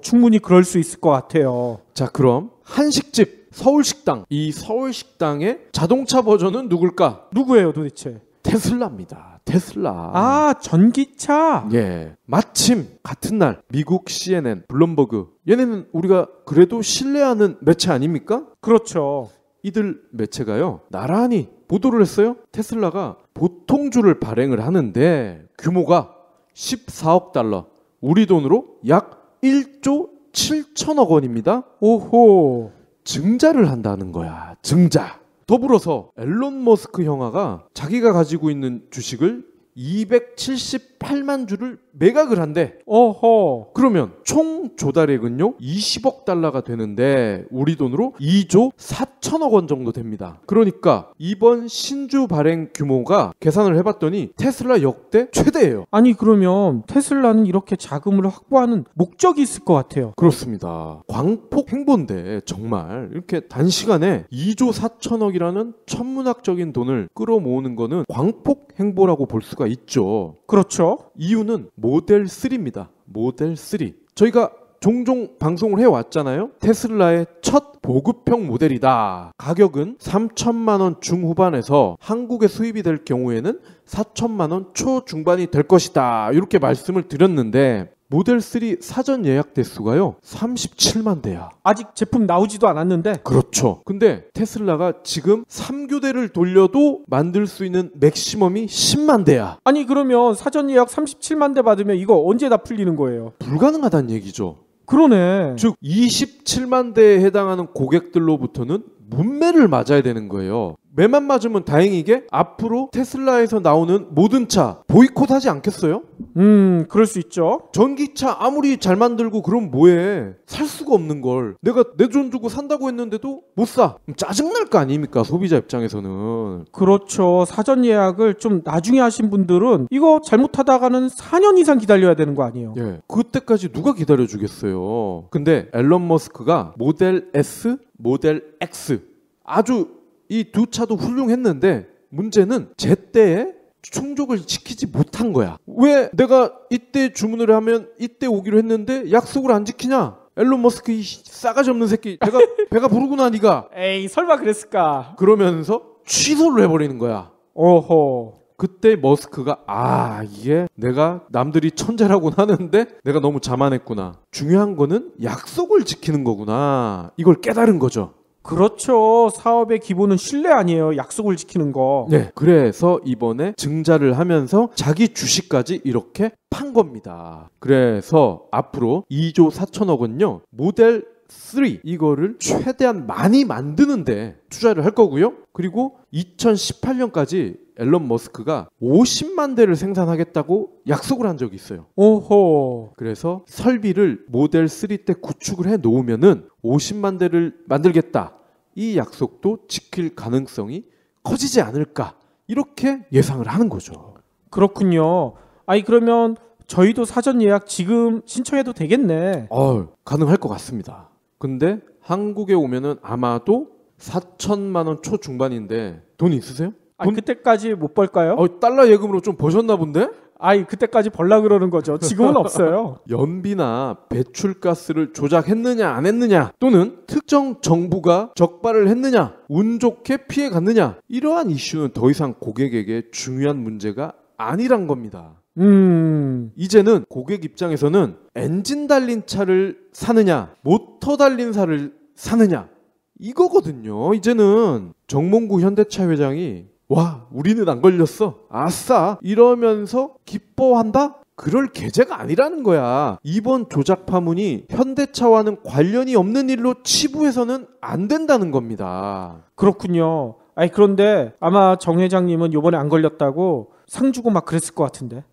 충분히 그럴 수 있을 것 같아요. 자, 그럼 한식집 서울식당, 이 서울식당의 자동차 버전은 누굴까? 누구예요 도대체? 테슬라입니다. 테슬라. 아, 전기차? 예. 마침 같은 날 미국 CNN, 블룸버그, 얘네는 우리가 그래도 신뢰하는 매체 아닙니까? 그렇죠. 이들 매체가요, 나란히 보도를 했어요. 테슬라가 보통주를 발행을 하는데 규모가 14억 달러, 우리 돈으로 약 1조 7천억 원입니다. 오호. 증자를 한다는 거야. 증자. 더불어서 앨런 머스크 형아가 자기가 가지고 있는 주식을 278만 주를 매각을 한대. 어허. 그러면 총 조달액은요 20억 달러가 되는데 우리 돈으로 2조 4천억 원 정도 됩니다. 그러니까 이번 신주 발행 규모가 계산을 해봤더니 테슬라 역대 최대예요. 아니, 그러면 테슬라는 이렇게 자금을 확보하는 목적이 있을 것 같아요. 그렇습니다. 광폭 행보인데 정말 이렇게 단시간에 2조 4천억이라는 천문학적인 돈을 끌어모으는 거는 광폭 행보라고 볼 수가 있죠. 그렇죠. 이유는 모델 3입니다. 모델 3. 저희가 종종 방송을 해왔잖아요. 테슬라의 첫 보급형 모델이다. 가격은 3천만 원 중후반에서 한국에 수입이 될 경우에는 4천만 원 초중반이 될 것이다. 이렇게 말씀을 드렸는데 모델 3 사전 예약 대수가요 37만 대야. 아직 제품 나오지도 않았는데. 그렇죠. 근데 테슬라가 지금 3교대를 돌려도 만들 수 있는 맥시멈이 10만 대야. 아니, 그러면 사전 예약 37만 대 받으면 이거 언제 다 풀리는 거예요? 불가능하다는 얘기죠. 그러네. 즉 27만 대에 해당하는 고객들로부터는 문매를 맞아야 되는 거예요. 매만 맞으면 다행이게 앞으로 테슬라에서 나오는 모든 차 보이콧하지 않겠어요? 그럴 수 있죠. 전기차 아무리 잘 만들고 그럼 뭐해. 살 수가 없는 걸 내가 내 돈 주고 산다고 했는데도 못 사. 짜증날 거 아닙니까, 소비자 입장에서는. 그렇죠. 사전 예약을 좀 나중에 하신 분들은 이거 잘못하다가는 4년 이상 기다려야 되는 거 아니에요? 예, 그때까지 누가 기다려주겠어요. 근데 앨런 머스크가 모델 S, 모델 X 아주 이 두 차도 훌륭했는데 문제는 제때에 충족을 지키지 못한 거야. 왜 내가 이때 주문을 하면 이때 오기로 했는데 약속을 안 지키냐? 앨런 머스크 이 싸가지 없는 새끼. 배가 부르구나 니가. 에이, 설마 그랬을까? 그러면서 취소를 해버리는 거야. 오호. 그때 머스크가 이게 내가 남들이 천재라고 하는데 내가 너무 자만했구나. 중요한 거는 약속을 지키는 거구나. 이걸 깨달은 거죠. 그렇죠. 사업의 기본은 신뢰 아니에요. 약속을 지키는 거. 네. 그래서 이번에 증자를 하면서 자기 주식까지 이렇게 판 겁니다. 그래서 앞으로 2조 4천억 원요. 모델 3 이거를 최대한 많이 만드는데 투자를 할 거고요. 그리고 2018년까지 앨런 머스크가 50만 대를 생산하겠다고 약속을 한 적이 있어요. 오호. 그래서 설비를 모델 3 때 구축을 해 놓으면은 50만 대를 만들겠다. 이 약속도 지킬 가능성이 커지지 않을까. 이렇게 예상을 하는 거죠. 그렇군요. 아니 그러면 저희도 사전 예약 지금 신청해도 되겠네. 가능할 것 같습니다. 근데 한국에 오면은 아마도 4천만 원 초중반인데 돈 있으세요? 아니 그때까지 못 벌까요? 달러 예금으로 좀 버셨나 본데? 아이 그때까지 벌라 그러는 거죠. 지금은 없어요. 연비나 배출가스를 조작했느냐 안 했느냐, 또는 특정 정부가 적발을 했느냐, 운 좋게 피해 갔느냐, 이러한 이슈는 더 이상 고객에게 중요한 문제가 아니란 겁니다. 이제는 고객 입장에서는 엔진 달린 차를 사느냐 모터 달린 차를 사느냐 이거거든요. 이제는 정몽구 현대차 회장이 와 우리는 안 걸렸어 아싸 이러면서 기뻐한다? 그럴 계제가 아니라는 거야. 이번 조작 파문이 현대차와는 관련이 없는 일로 치부해서는 안 된다는 겁니다. 그렇군요. 아니 그런데 아마 정 회장님은 요번에 안 걸렸다고 상 주고 막 그랬을 것 같은데.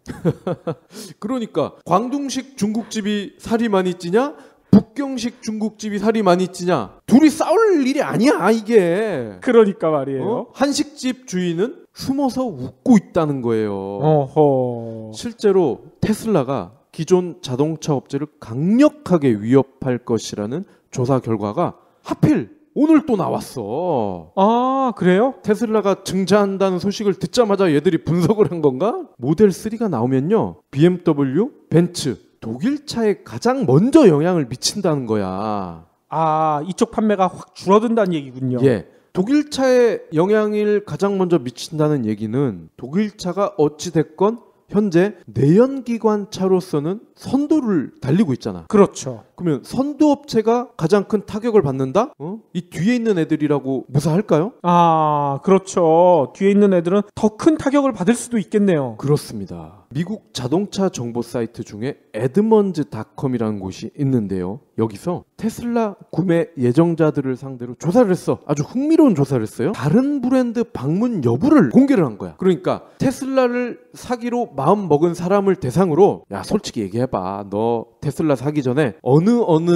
그러니까 광둥식 중국집이 살이 많이 찌냐 북경식 중국집이 살이 많이 찌냐, 둘이 싸울 일이 아니야 이게. 그러니까 말이에요. 한식집 주인은 숨어서 웃고 있다는 거예요. 어허. 실제로 테슬라가 기존 자동차 업체를 강력하게 위협할 것이라는 조사 결과가 하필 오늘 또 나왔어. 아 그래요? 테슬라가 증자한다는 소식을 듣자마자 얘들이 분석을 한 건가? 모델 3가 나오면요, BMW, 벤츠, 독일 차에 가장 먼저 영향을 미친다는 거야. 아 이쪽 판매가 확 줄어든다는 얘기군요. 예. 독일 차에 영향을 가장 먼저 미친다는 얘기는 독일 차가 어찌 됐건 현재 내연기관 차로서는 선두를 달리고 있잖아. 그렇죠. 그러면 선두업체가 가장 큰 타격을 받는다? 이 뒤에 있는 애들이라고 무사할까요? 아 그렇죠. 뒤에 있는 애들은 더 큰 타격을 받을 수도 있겠네요. 그렇습니다. 미국 자동차 정보 사이트 중에 에드먼즈닷컴이라는 곳이 있는데요. 여기서 테슬라 구매 예정자들을 상대로 조사를 했어. 아주 흥미로운 조사를 했어요. 다른 브랜드 방문 여부를 공개를 한 거야. 그러니까 테슬라를 사기로 마음 먹은 사람을 대상으로, 야 솔직히 얘기해봐, 너 테슬라 사기 전에 어느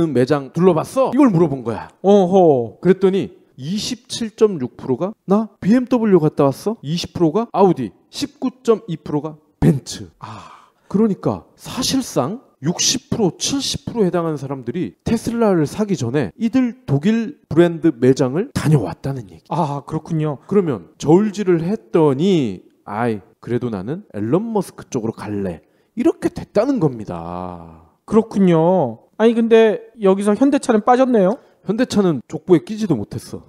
매장 둘러봤어? 이걸 물어본 거야. 어허. 그랬더니 27.6%가 나 BMW 갔다 왔어. 20%가 아우디, 19.2%가 벤츠. 그러니까 사실상 60%, 70% 해당하는 사람들이 테슬라를 사기 전에 이들 독일 브랜드 매장을 다녀왔다는 얘기. 아 그렇군요. 그러면 저울질을 했더니 그래도 나는 앨런 머스크 쪽으로 갈래, 이렇게 됐다는 겁니다. 그렇군요. 아니 근데 여기서 현대차는 빠졌네요. 현대차는 족보에 끼지도 못했어.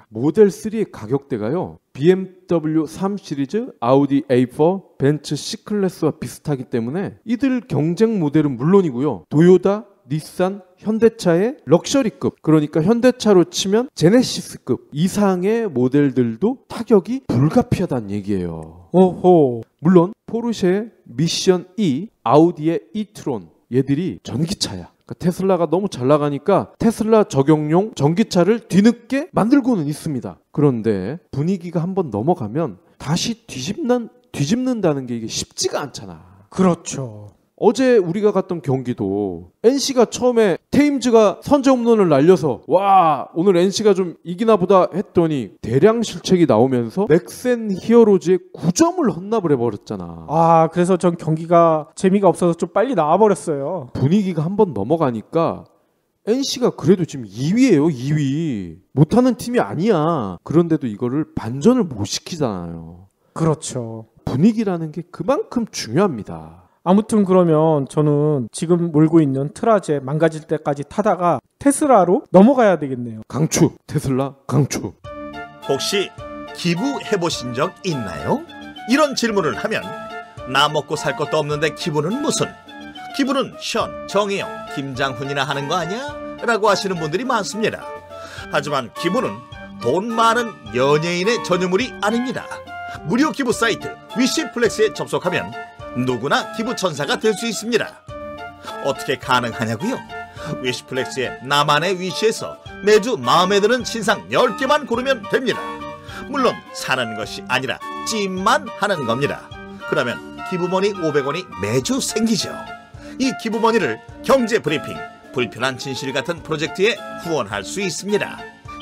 모델 3의 가격대가요, BMW 3 시리즈, 아우디 A4, 벤츠 C클래스와 비슷하기 때문에 이들 경쟁 모델은 물론이고요, 도요타, 닛산, 현대차의 럭셔리급, 그러니까 현대차로 치면 제네시스급 이상의 모델들도 타격이 불가피하다는 얘기예요. 오호. 물론 포르쉐의 미션 E, 아우디의 e-트론, 얘들이 전기차야. 그러니까 테슬라가 너무 잘 나가니까 테슬라 적용용 전기차를 뒤늦게 만들고는 있습니다. 그런데 분위기가 한번 넘어가면 다시 뒤집는다는 게 이게 쉽지가 않잖아. 그렇죠. 어제 우리가 갔던 경기도 NC가 처음에 테임즈가 선제 홈런을 날려서 와 오늘 NC가 좀 이기나 보다 했더니 대량 실책이 나오면서 넥센 히어로즈의 9점을 헌납을 해버렸잖아. 그래서 전 경기가 재미가 없어서 좀 빨리 나와버렸어요. 분위기가 한번 넘어가니까 NC가 그래도 지금 2위예요. 2위. 못하는 팀이 아니야. 그런데도 이거를 반전을 못 시키잖아요. 그렇죠. 분위기라는 게 그만큼 중요합니다. 아무튼 그러면 저는 지금 몰고 있는 트라제 망가질 때까지 타다가 테슬라로 넘어가야 되겠네요. 강추. 테슬라 강추. 혹시 기부해보신 적 있나요? 이런 질문을 하면 나 먹고 살 것도 없는데 기부는 무슨? 기부는 션, 정혜영, 김장훈이나 하는 거 아니야? 라고 하시는 분들이 많습니다. 하지만 기부는 돈 많은 연예인의 전유물이 아닙니다. 무료 기부 사이트 위시플렉스에 접속하면 누구나 기부천사가 될 수 있습니다. 어떻게 가능하냐고요? 위시플렉스의 나만의 위시에서 매주 마음에 드는 신상 10개만 고르면 됩니다. 물론 사는 것이 아니라 찜만 하는 겁니다. 그러면 기부머니 500원이 매주 생기죠. 이 기부머니를 경제브리핑, 불편한 진실 같은 프로젝트에 후원할 수 있습니다.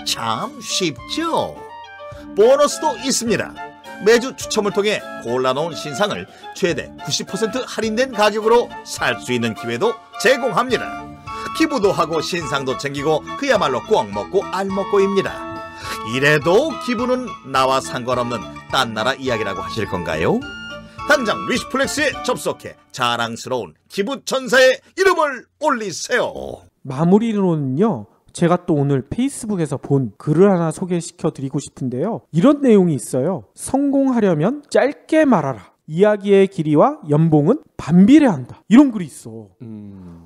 참 쉽죠? 보너스도 있습니다. 매주 추첨을 통해 골라놓은 신상을 최대 90% 할인된 가격으로 살 수 있는 기회도 제공합니다. 기부도 하고 신상도 챙기고 그야말로 꽉 먹고 알 먹고입니다. 이래도 기부는 나와 상관없는 딴 나라 이야기라고 하실 건가요? 당장 위시플렉스에 접속해 자랑스러운 기부천사의 이름을 올리세요. 마무리로는요, 제가 또 오늘 페이스북에서 본 글을 하나 소개시켜 드리고 싶은데요. 이런 내용이 있어요. 성공하려면 짧게 말하라. 이야기의 길이와 연봉은 반비례한다. 이런 글이 있어.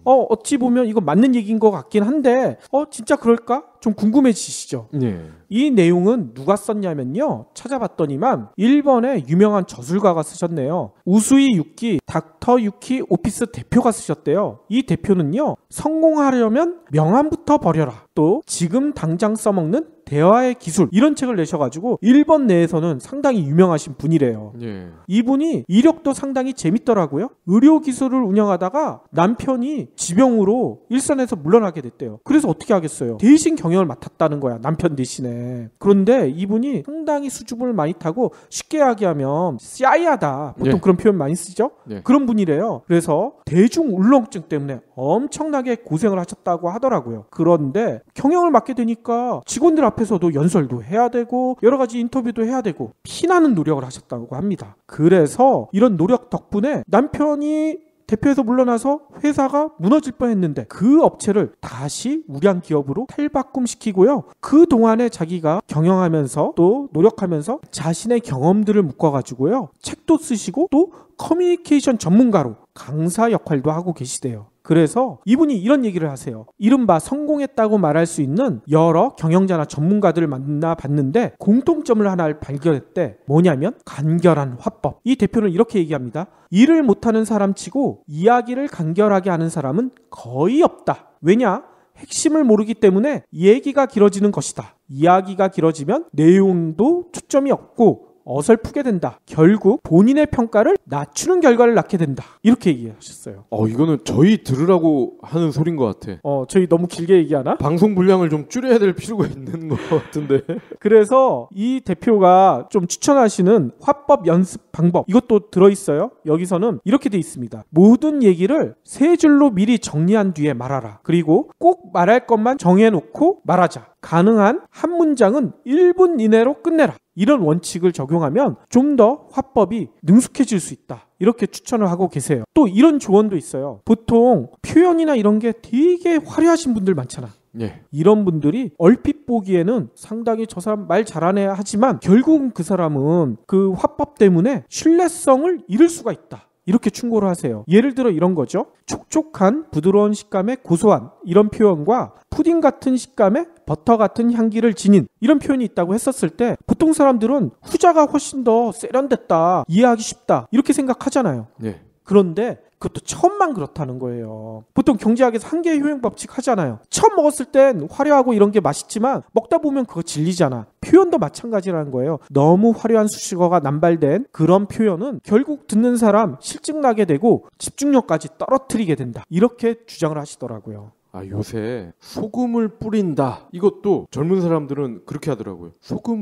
어찌 보면 이거 맞는 얘기인 것 같긴 한데 진짜 그럴까? 좀 궁금해지시죠? 네. 이 내용은 누가 썼냐면요. 찾아봤더니만 일본의 유명한 저술가가 쓰셨네요. 우수이 유키 닥터 유키 오피스 대표가 쓰셨대요. 이 대표는요. 성공하려면 명함부터 버려라. 또 지금 당장 써먹는 대화의 기술 이런 책을 내셔가지고 일본 내에서는 상당히 유명하신 분이래요. 예. 이분이 이력도 상당히 재밌더라고요. 의료기술을 운영하다가 남편이 지병으로 일선에서 물러나게 됐대요. 그래서 어떻게 하겠어요? 대신 경영을 맡았다는 거야. 남편 대신에. 그런데 이분이 상당히 수줍음을 많이 타고 쉽게 이야기하면 싸이하다. 보통 예. 그런 표현 많이 쓰죠? 예. 그런 분이래요. 그래서 대중 울렁증 때문에 엄청나게 고생을 하셨다고 하더라고요. 그런데 경영을 맡게 되니까 직원들 앞에서도 연설도 해야 되고 여러 가지 인터뷰도 해야 되고 피나는 노력을 하셨다고 합니다. 그래서 이런 노력 덕분에 남편이 대표에서 물러나서 회사가 무너질 뻔했는데 그 업체를 다시 우량 기업으로 탈바꿈시키고요. 그동안에 자기가 경영하면서 또 노력하면서 자신의 경험들을 묶어가지고요. 책도 쓰시고 또 커뮤니케이션 전문가로 강사 역할도 하고 계시대요. 그래서 이분이 이런 얘기를 하세요. 이른바 성공했다고 말할 수 있는 여러 경영자나 전문가들을 만나봤는데 공통점을 하나를 발견했대. 뭐냐면 간결한 화법. 이 대표는 이렇게 얘기합니다. 일을 못하는 사람치고 이야기를 간결하게 하는 사람은 거의 없다. 왜냐? 핵심을 모르기 때문에 얘기가 길어지는 것이다. 이야기가 길어지면 내용도 초점이 없고 어설프게 된다. 결국 본인의 평가를 낮추는 결과를 낳게 된다. 이렇게 얘기하셨어요. 이거는 저희 들으라고 하는 소린 것 같아. 저희 너무 길게 얘기하나? 방송 분량을 좀 줄여야 될 필요가 있는 것 같은데. 그래서 이 대표가 좀 추천하시는 화법 연습 방법 이것도 들어있어요. 여기서는 이렇게 돼 있습니다. 모든 얘기를 세 줄로 미리 정리한 뒤에 말하라. 그리고 꼭 말할 것만 정해놓고 말하자. 가능한 한 문장은 1분 이내로 끝내라. 이런 원칙을 적용하면 좀 더 화법이 능숙해질 수 있다. 이렇게 추천을 하고 계세요. 또 이런 조언도 있어요. 보통 표현이나 이런 게 되게 화려하신 분들 많잖아. 예. 이런 분들이 얼핏 보기에는 상당히 저 사람 말 잘하네 하지만 결국은 그 사람은 그 화법 때문에 신뢰성을 잃을 수가 있다. 이렇게 충고를 하세요. 예를 들어 이런 거죠. 촉촉한 부드러운 식감의 고소한 이런 표현과 푸딩 같은 식감의 버터 같은 향기를 지닌 이런 표현이 있다고 했었을 때 보통 사람들은 후자가 훨씬 더 세련됐다, 이해하기 쉽다 이렇게 생각하잖아요. 예. 그런데 그것도 처음만 그렇다는 거예요. 보통 경제학에서 한계의 효용 법칙 하잖아요. 처음 먹었을 땐 화려하고 이런 게 맛있지만 먹다 보면 그거 질리잖아. 표현도 마찬가지라는 거예요. 너무 화려한 수식어가 남발된 그런 표현은 결국 듣는 사람 실증 나게 되고 집중력까지 떨어뜨리게 된다. 이렇게 주장을 하시더라고요. 요새 소금을 뿌린다. 이것도 젊은 사람들은 그렇게 하더라고요. 소금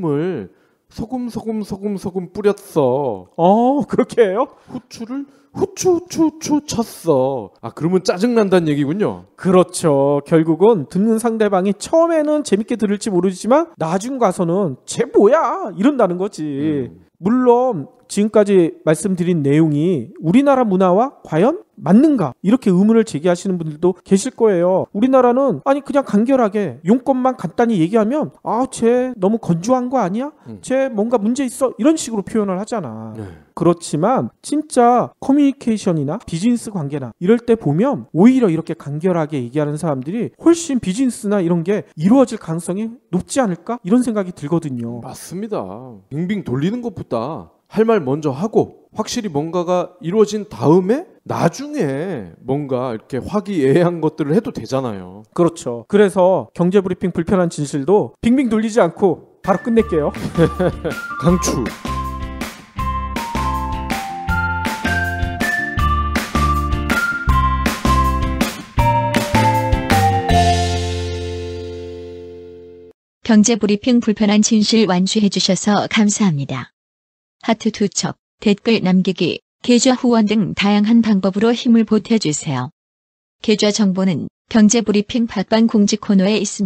뿌렸어. 그렇게 해요? 후추를 후추 쳤어. 그러면 짜증난다는 얘기군요. 그렇죠. 결국은 듣는 상대방이 처음에는 재밌게 들을지 모르지만 나중 가서는 쟤 뭐야 이런다는 거지. 물론 지금까지 말씀드린 내용이 우리나라 문화와 과연 맞는가? 이렇게 의문을 제기하시는 분들도 계실 거예요. 우리나라는 그냥 간결하게 용건만 간단히 얘기하면 쟤 너무 건조한 거 아니야? 쟤 뭔가 문제 있어? 이런 식으로 표현을 하잖아. 그렇지만 진짜 커뮤니케이션이나 비즈니스 관계나 이럴 때 보면 오히려 이렇게 간결하게 얘기하는 사람들이 훨씬 비즈니스나 이런 게 이루어질 가능성이 높지 않을까? 이런 생각이 들거든요. 맞습니다. 빙빙 돌리는 것보다 할 말 먼저 하고 확실히 뭔가가 이루어진 다음에 나중에 뭔가 이렇게 화기애애한 것들을 해도 되잖아요. 그렇죠. 그래서 경제브리핑 불편한 진실도 빙빙 돌리지 않고 바로 끝낼게요. 강추. 경제브리핑 불편한 진실 완수해 주셔서 감사합니다. 하트 투척, 댓글 남기기, 계좌 후원 등 다양한 방법으로 힘을 보태주세요. 계좌 정보는 경제브리핑 팟빵 공지 코너에 있습니다.